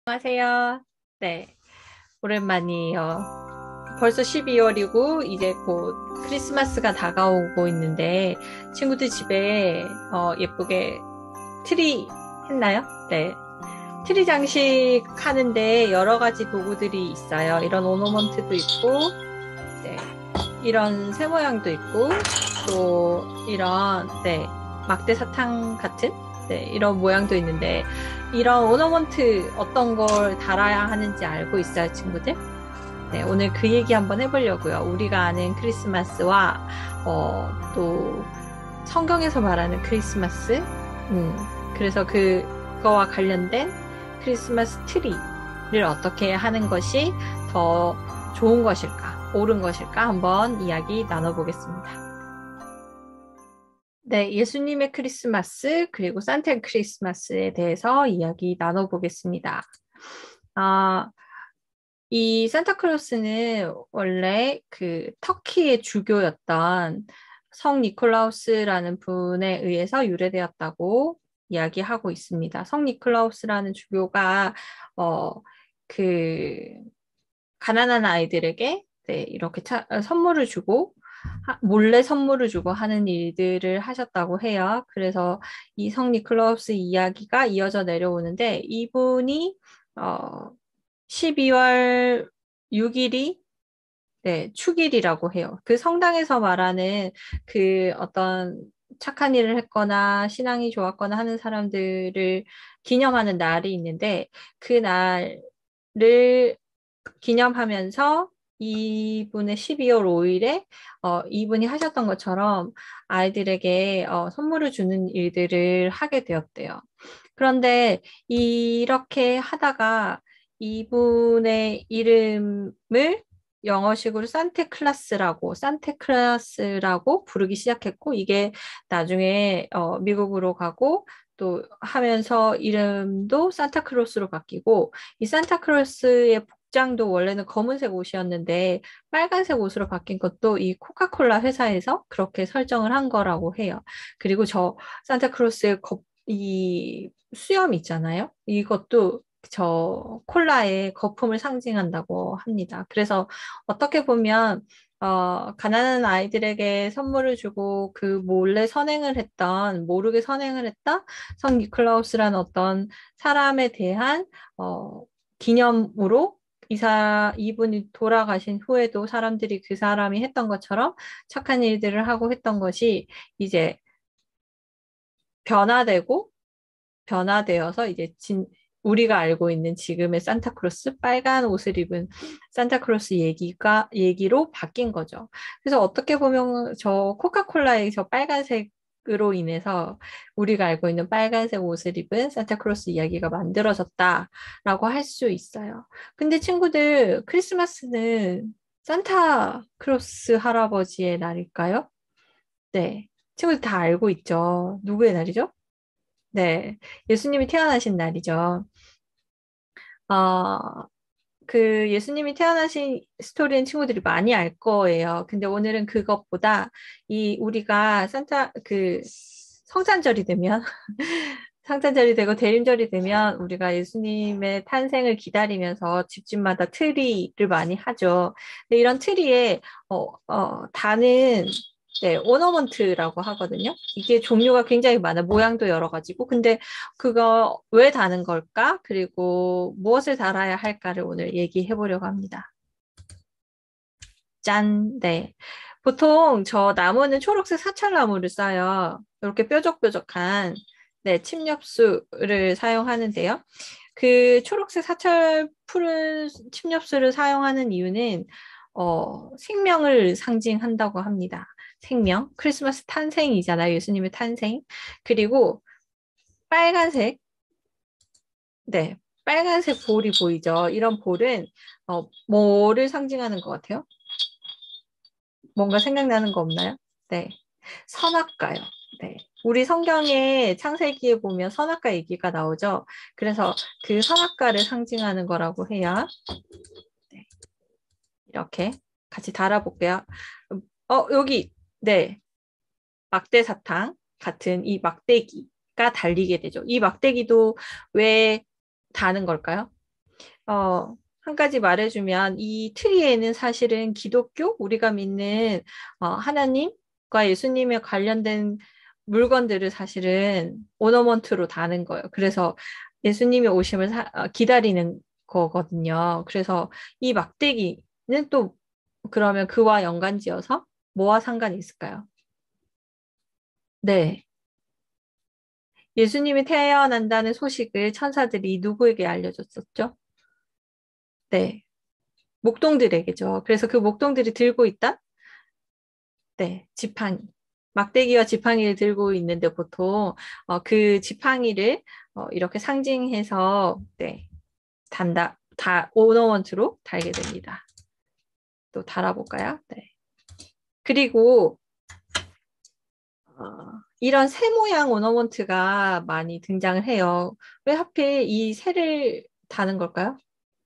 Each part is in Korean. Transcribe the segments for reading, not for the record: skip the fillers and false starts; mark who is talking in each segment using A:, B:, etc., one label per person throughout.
A: 안녕하세요. 네, 오랜만이에요. 벌써 12월이고 이제 곧 크리스마스가 다가오고 있는데 친구들 집에 예쁘게 트리 했나요? 네, 트리 장식 하는데 여러 가지 도구들이 있어요. 이런 오너먼트도 있고, 네, 이런 새 모양도 있고, 또 이런 막대 사탕 같은 이런 모양도 있는데 이런 오너먼트 어떤 걸 달아야 하는지 알고 있어요, 친구들? 네, 오늘 그 얘기 한번 해보려고요. 우리가 아는 크리스마스와 또 성경에서 말하는 크리스마스, 그래서 그거와 관련된 크리스마스 트리를 어떻게 하는 것이 더 좋은 것일까, 옳은 것일까 한번 이야기 나눠보겠습니다. 네, 예수님의 크리스마스 그리고 산타 크리스마스에 대해서 이야기 나눠보겠습니다. 아, 이 산타클로스는 원래 그 터키의 주교였던 성 니콜라우스라는 분에 의해서 유래되었다고 이야기하고 있습니다. 성 니콜라우스라는 주교가 어, 그 가난한 아이들에게 이렇게 선물을 주고 몰래 선물을 주고 하는 일들을 하셨다고 해요. 그래서 이 성 니콜라우스 이야기가 이어져 내려오는데 이분이 어, 12월 6일이 축일이라고 해요. 그 성당에서 말하는 그 어떤 착한 일을 했거나 신앙이 좋았거나 하는 사람들을 기념하는 날이 있는데 그 날을 기념하면서 이분의 12월 5일에 이분이 하셨던 것처럼 아이들에게 선물을 주는 일들을 하게 되었대요. 그런데 이렇게 하다가 이분의 이름을 영어식으로 산테클라스라고 부르기 시작했고, 이게 나중에 미국으로 가고 또 하면서 이름도 산타크로스로 바뀌고, 이 산타크로스의 복장도 원래는 검은색 옷이었는데 빨간색 옷으로 바뀐 것도 이 코카콜라 회사에서 그렇게 설정을 한 거라고 해요. 그리고 저 산타크로스의 이 수염 있잖아요. 이것도 저 콜라의 거품을 상징한다고 합니다. 그래서 어떻게 보면 가난한 아이들에게 선물을 주고 그 몰래 모르게 선행을 했던 성 니클라우스라는 어떤 사람에 대한 기념으로 이분이 돌아가신 후에도 사람들이 그 사람이 했던 것처럼 착한 일들을 하고 했던 것이 이제 변화되고 변화되어서 이제 우리가 알고 있는 지금의 산타크로스, 빨간 옷을 입은 산타크로스 얘기로 바뀐 거죠. 그래서 어떻게 보면 저 코카콜라의 저 빨간색으로 인해서 우리가 알고 있는 빨간색 옷을 입은 산타크로스 이야기가 만들어졌다라고 할 수 있어요. 근데 친구들, 크리스마스는 산타크로스 할아버지의 날일까요? 네. 친구들 다 알고 있죠. 누구의 날이죠? 네, 예수님이 태어나신 날이죠. 어, 그 예수님이 태어나신 스토리는 친구들이 많이 알 거예요. 근데 오늘은 그것보다 우리가 성탄절이 되면 성탄절이 되고 대림절이 되면 우리가 예수님의 탄생을 기다리면서 집집마다 트리를 많이 하죠. 근데 이런 트리에 다는 오너먼트라고 하거든요. 이게 종류가 굉장히 많아. 모양도 여러 가지고. 근데 그거 왜 다는 걸까? 그리고 무엇을 달아야 할까를 오늘 얘기해 보려고 합니다. 짠, 네. 보통 저 나무는 초록색 사철나무를 써요. 이렇게 뾰족뾰족한 침엽수를 사용하는데요. 그 초록색 사철 푸른 침엽수를 사용하는 이유는 생명을 상징한다고 합니다. 생명, 크리스마스 탄생이잖아요. 예수님의 탄생. 그리고 빨간색, 빨간색 볼이 보이죠. 이런 볼은 뭐를 상징하는 것 같아요? 뭔가 생각나는 거 없나요? 네. 선악과요. 네. 우리 성경에 창세기에 보면 선악과 얘기가 나오죠. 그래서 그 선악과를 상징하는 거라고 해요. 네. 이렇게 같이 달아볼게요. 여기, 네. 막대 사탕 같은 이 막대기가 달리게 되죠. 이 막대기도 왜 다는 걸까요? 한 가지 말해주면 이 트리에는 사실은 기독교, 우리가 믿는 하나님과 예수님에 관련된 물건들을 사실은 오너먼트로 다는 거예요. 그래서 예수님의 오심을 기다리는 거거든요. 그래서 이 막대기는 또 그러면 그와 연관지어서 뭐와 상관이 있을까요? 네. 예수님이 태어난다는 소식을 천사들이 누구에게 알려줬었죠? 네. 목동들에게죠. 그래서 그 목동들이 들고 있다? 네, 지팡이. 막대기와 지팡이를 들고 있는데 보통 그 지팡이를 이렇게 상징해서 네, 오너먼트로 달게 됩니다. 또 달아볼까요? 네. 그리고 이런 새 모양 오너먼트가 많이 등장을 해요. 왜 하필 이 새를 다는 걸까요?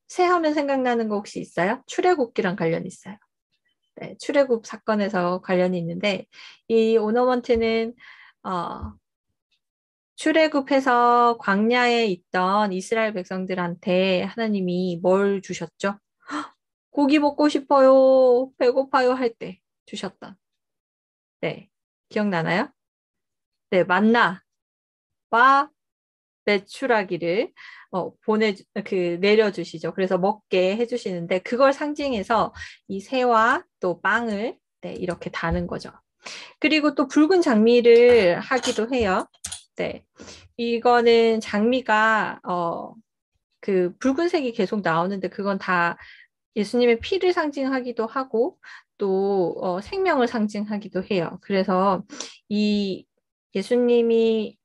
A: 새 하면 생각나는 거 혹시 있어요? 출애굽기랑 관련 있어요. 네, 출애굽 사건에서 관련이 있는데 이 오너먼트는 어, 출애굽해서 광야에 있던 이스라엘 백성들한테 하나님이 뭘 주셨죠? 고기 먹고 싶어요, 배고파요 할 때 주셨던. 네, 기억나나요? 네, 만나와 메추라기를 내려주시죠. 그래서 먹게 해주시는데 그걸 상징해서 이 새와 또 빵을 네, 이렇게 다는 거죠. 그리고 또 붉은 장미를 하기도 해요. 네. 이거는 장미가 그 붉은색이 계속 나오는데 그건 다 예수님의 피를 상징하기도 하고 또 생명을 상징하기도 해요. 그래서 이 예수님이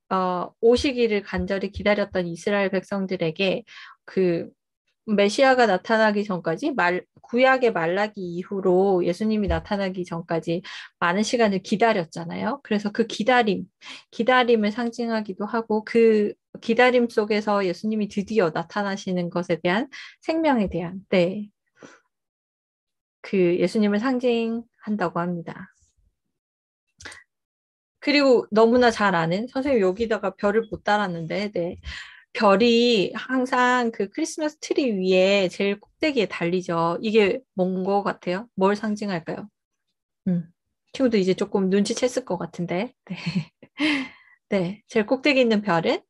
A: 오시기를 간절히 기다렸던 이스라엘 백성들에게 그 메시아가 나타나기 전까지 구약의 말라기 이후로 예수님이 나타나기 전까지 많은 시간을 기다렸잖아요. 그래서 그 기다림을 상징하기도 하고 그 기다림 속에서 예수님이 드디어 나타나시는 것에 대한 생명에 대한 네, 그 예수님을 상징한다고 합니다. 그리고 너무나 잘 아는 선생님 여기다가 별을 못 달았는데 네. 별이 항상 그 크리스마스 트리 위에 제일 꼭대기에 달리죠. 이게 뭔 거 같아요? 뭘 상징할까요? 음. 친구도 이제 조금 눈치챘을 것 같은데. 네. 네. 제일 꼭대기 있는 별은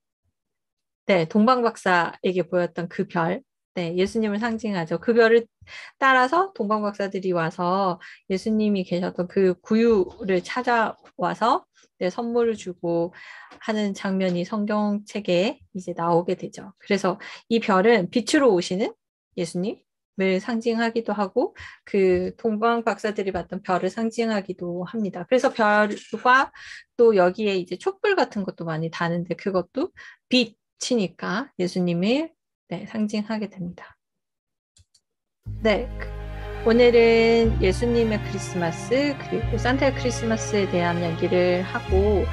A: 네, 동방박사에게 보였던 그 별. 네, 예수님을 상징하죠. 그 별을 따라서 동방박사들이 와서 예수님이 계셨던 그 구유를 찾아와서 네, 선물을 주고 하는 장면이 성경책에 이제 나오게 되죠. 그래서 이 별은 빛으로 오시는 예수님을 상징하기도 하고 그 동방박사들이 봤던 별을 상징하기도 합니다. 그래서 별과 또 여기에 이제 촛불 같은 것도 많이 다는데 그것도 빛이니까 예수님을 네, 상징하게 됩니다. 네, 오늘은 예수님의 크리스마스 그리고 산타 크리스마스에 대한 이야기를 하고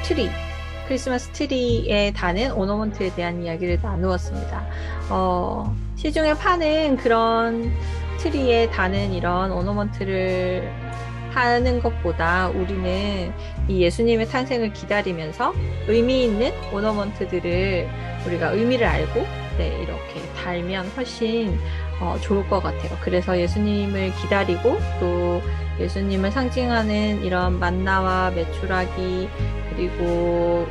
A: 트리, 크리스마스 트리에 다는 오너먼트에 대한 이야기를 나누었습니다. 시중에 파는 그런 트리에 다는 이런 오너먼트를 하는 것보다 우리는 이 예수님의 탄생을 기다리면서 의미 있는 오너먼트들을 우리가 의미를 알고 네, 이렇게 달면 훨씬 좋을 것 같아요. 그래서 예수님을 기다리고 또 예수님을 상징하는 이런 만나와 메추라기 그리고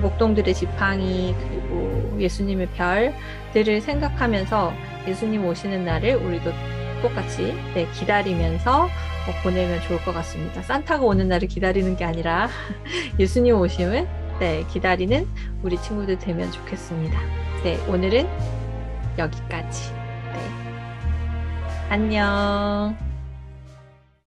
A: 목동들의 지팡이 그리고 예수님의 별들을 생각하면서 예수님 오시는 날을 우리도 똑같이 네, 기다리면서 보내면 좋을 것 같습니다. 산타가 오는 날을 기다리는 게 아니라 예수님 오심을 네, 기다리는 우리 친구들 되면 좋겠습니다. 네, 오늘은 여기까지. 네. 안녕.